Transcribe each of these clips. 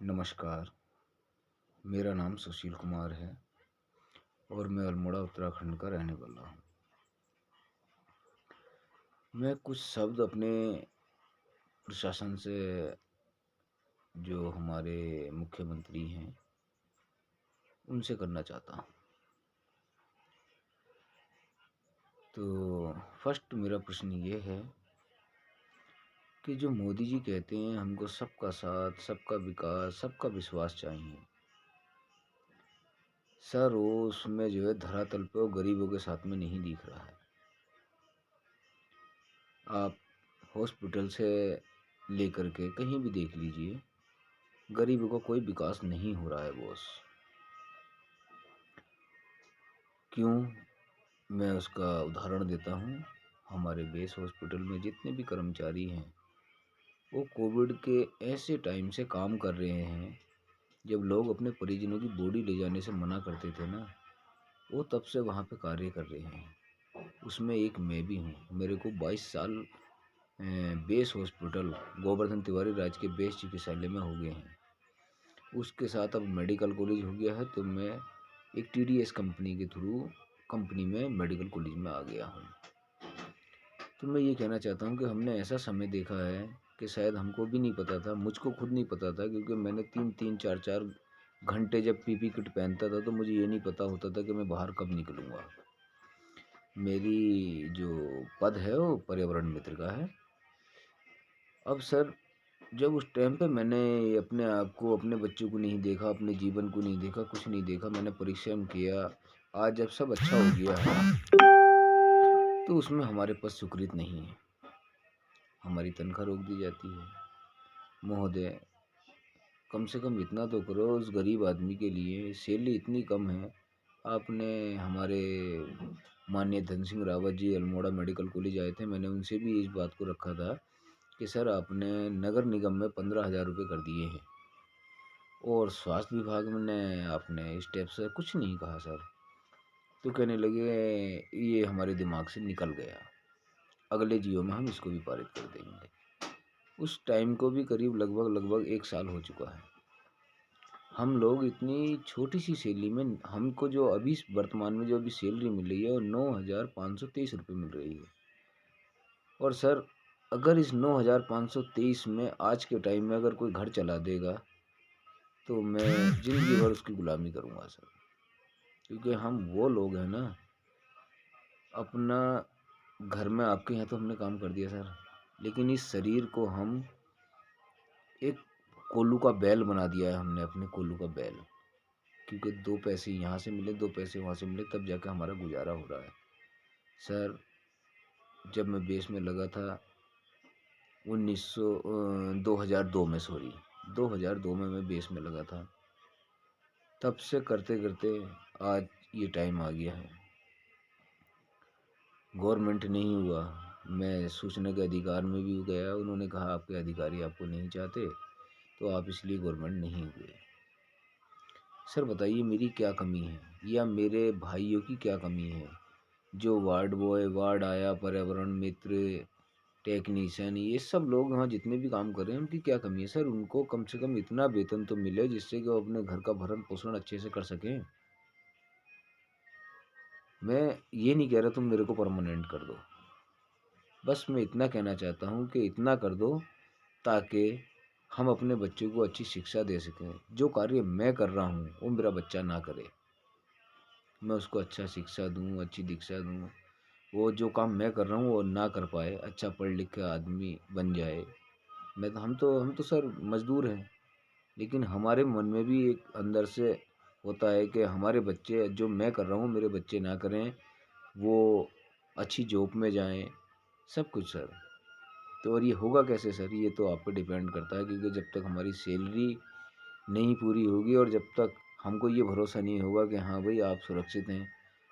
नमस्कार, मेरा नाम सुशील कुमार है और मैं अल्मोड़ा उत्तराखंड का रहने वाला हूँ। मैं कुछ शब्द अपने प्रशासन से, जो हमारे मुख्यमंत्री हैं, उनसे करना चाहता हूँ। तो फर्स्ट मेरा प्रश्न ये है कि जो मोदी जी कहते हैं हमको सबका साथ, सबका विकास, सबका विश्वास चाहिए। सर वो उसमें जो है धरातल पे वो गरीबों के साथ में नहीं दिख रहा है। आप हॉस्पिटल से लेकर के कहीं भी देख लीजिए, गरीबों का कोई विकास नहीं हो रहा है बॉस। क्यों? मैं उसका उदाहरण देता हूँ। हमारे बेस हॉस्पिटल में जितने भी कर्मचारी हैं, वो कोविड के ऐसे टाइम से काम कर रहे हैं जब लोग अपने परिजनों की बॉडी ले जाने से मना करते थे ना, वो तब से वहाँ पे कार्य कर रहे हैं। उसमें एक मैं भी हूँ। मेरे को 22 साल बेस हॉस्पिटल गोवर्धन तिवारी राजकीय बेस चिकित्सालय में हो गए हैं। उसके साथ अब मेडिकल कॉलेज हो गया है, तो मैं एक टीडीएस कंपनी के थ्रू कंपनी में मेडिकल कॉलेज में आ गया हूँ। तो मैं ये कहना चाहता हूँ कि हमने ऐसा समय देखा है कि शायद हमको भी नहीं पता था, मुझको खुद नहीं पता था, क्योंकि मैंने 3-3 4-4 घंटे जब पीपी किट पहनता था तो मुझे ये नहीं पता होता था कि मैं बाहर कब निकलूँगा। मेरी जो पद है वो पर्यावरण मित्र का है। अब सर, जब उस टाइम पे मैंने अपने आप को, अपने बच्चों को नहीं देखा, अपने जीवन को नहीं देखा, कुछ नहीं देखा, मैंने परिश्रम किया। आज जब सब अच्छा हो गया है, तो उसमें हमारे पास स्वीकृत नहीं है। हमारी तनख्वाह रोक दी जाती है। महोदय, कम से कम इतना तो करो उस गरीब आदमी के लिए, सैलरी इतनी कम है। आपने हमारे माननीय धन सिंह रावत जी अल्मोड़ा मेडिकल कॉलेज आए थे, मैंने उनसे भी इस बात को रखा था कि सर आपने नगर निगम में 15,000 रुपये कर दिए हैं, और स्वास्थ्य विभाग में ने आपने इस टाइप से कुछ नहीं कहा सर। तो कहने लगे ये हमारे दिमाग से निकल गया, अगले जियो में हम इसको भी पारित कर देंगे। उस टाइम को भी करीब लगभग 1 साल हो चुका है। हम लोग इतनी छोटी सी सैलरी में, हमको जो अभी वर्तमान में जो अभी सैलरी मिल रही है वो 9,523 रुपये मिल रही है। और सर, अगर इस 9,523 में आज के टाइम में अगर कोई घर चला देगा, तो मैं ज़िंदगी भर उसकी गुलामी करूँगा सर। क्योंकि हम वो लोग हैं ना, अपना घर में आपके यहाँ तो हमने काम कर दिया सर, लेकिन इस शरीर को हम एक कोल्लू का बैल बना दिया है हमने, अपने कोल्लू का बैल। क्योंकि 2 पैसे यहाँ से मिले, 2 पैसे वहाँ से मिले, तब जाके हमारा गुजारा हो रहा है। सर, जब मैं बेस में लगा था 2002 में, सॉरी 2002 में मैं बेस में लगा था, तब से करते करते आज ये टाइम आ गया है। गवर्नमेंट नहीं हुआ, मैं सूचना के अधिकार में भी गया, उन्होंने कहा आपके अधिकारी आपको नहीं चाहते, तो आप इसलिए गवर्नमेंट नहीं हुए। सर बताइए मेरी क्या कमी है, या मेरे भाइयों की क्या कमी है? जो वार्ड बॉय, वार्ड आया, पर्यावरण मित्र, टेक्नीशियन, ये सब लोग वहाँ जितने भी काम कर रहे हैं, उनकी क्या कमी है सर? उनको कम से कम इतना वेतन तो मिले जिससे कि वो अपने घर का भरण पोषण अच्छे से कर सकें। मैं ये नहीं कह रहा तुम मेरे को परमानेंट कर दो, बस मैं इतना कहना चाहता हूँ कि इतना कर दो ताकि हम अपने बच्चों को अच्छी शिक्षा दे सकें। जो कार्य मैं कर रहा हूँ वो मेरा बच्चा ना करे, मैं उसको अच्छा शिक्षा दूँ, अच्छी दीक्षा दूँ। वो जो काम मैं कर रहा हूँ वो ना कर पाए, अच्छा पढ़ लिख के आदमी बन जाए। मैं तो हम तो सर मज़दूर हैं, लेकिन हमारे मन में भी एक अंदर से होता है कि हमारे बच्चे, जो मैं कर रहा हूँ मेरे बच्चे ना करें, वो अच्छी जॉब में जाएँ, सब कुछ सर। तो और ये होगा कैसे सर? ये तो आप पे डिपेंड करता है, क्योंकि जब तक हमारी सैलरी नहीं पूरी होगी और जब तक हमको ये भरोसा नहीं होगा कि हाँ भाई आप सुरक्षित हैं।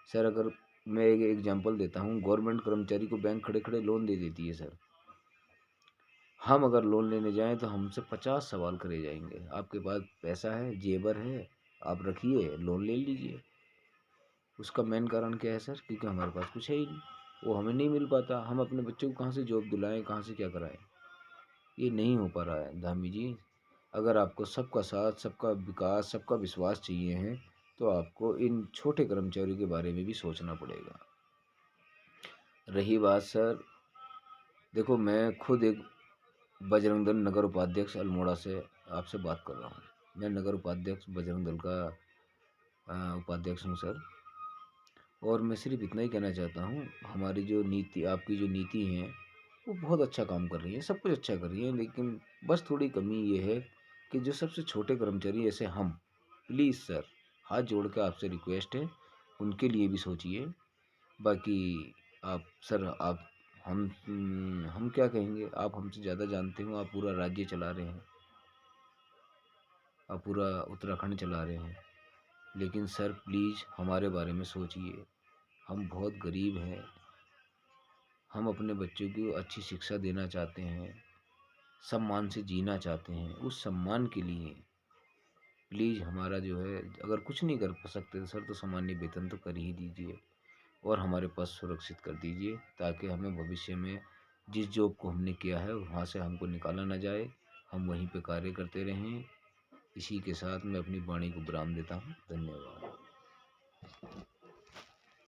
सर, अगर मैं एक एग्जांपल देता हूँ, गवर्नमेंट कर्मचारी को बैंक खड़े खड़े लोन दे देती है सर। हम अगर लोन लेने जाएं तो हमसे 50 सवाल करे जाएंगे, आपके पास पैसा है, जेवर है, आप रखिए, लोन ले लीजिए। उसका मेन कारण क्या है सर? क्योंकि हमारे पास कुछ है ही नहीं, वो हमें नहीं मिल पाता। हम अपने बच्चों को कहाँ से जॉब दिलाएं, कहाँ से क्या कराएं? ये नहीं हो पा रहा है धामी जी। अगर आपको सबका साथ, सबका विकास, सबका विश्वास चाहिए है, तो आपको इन छोटे कर्मचारियों के बारे में भी सोचना पड़ेगा। रही बात सर, देखो मैं खुद एक बजरंग दल नगर उपाध्यक्ष अल्मोड़ा से आपसे बात कर रहा हूँ। मैं नगर उपाध्यक्ष बजरंग दल का उपाध्यक्ष हूँ सर। और मैं सिर्फ इतना ही कहना चाहता हूँ, हमारी जो नीति, आपकी जो नीति हैं, वो बहुत अच्छा काम कर रही है, सब कुछ अच्छा कर रही है, लेकिन बस थोड़ी कमी ये है कि जो सबसे छोटे कर्मचारी जैसे हम, प्लीज़ सर, हाथ जोड़ के आपसे रिक्वेस्ट है, उनके लिए भी सोचिए। बाकी आप सर, आप हम क्या कहेंगे, आप हमसे ज़्यादा जानते हो, आप पूरा राज्य चला रहे हैं, आप पूरा उत्तराखंड चला रहे हैं, लेकिन सर प्लीज़ हमारे बारे में सोचिए। हम बहुत गरीब हैं, हम अपने बच्चों को अच्छी शिक्षा देना चाहते हैं, सम्मान से जीना चाहते हैं। उस सम्मान के लिए प्लीज़ हमारा जो है, अगर कुछ नहीं कर सकते तो सर, तो सामान्य वेतन तो कर ही दीजिए और हमारे पास सुरक्षित कर दीजिए, ताकि हमें भविष्य में जिस जॉब को हमने किया है वहाँ से हमको निकाला ना जाए, हम वहीं पे कार्य करते रहें। इसी के साथ मैं अपनी वाणी को विराम देता हूँ। धन्यवाद।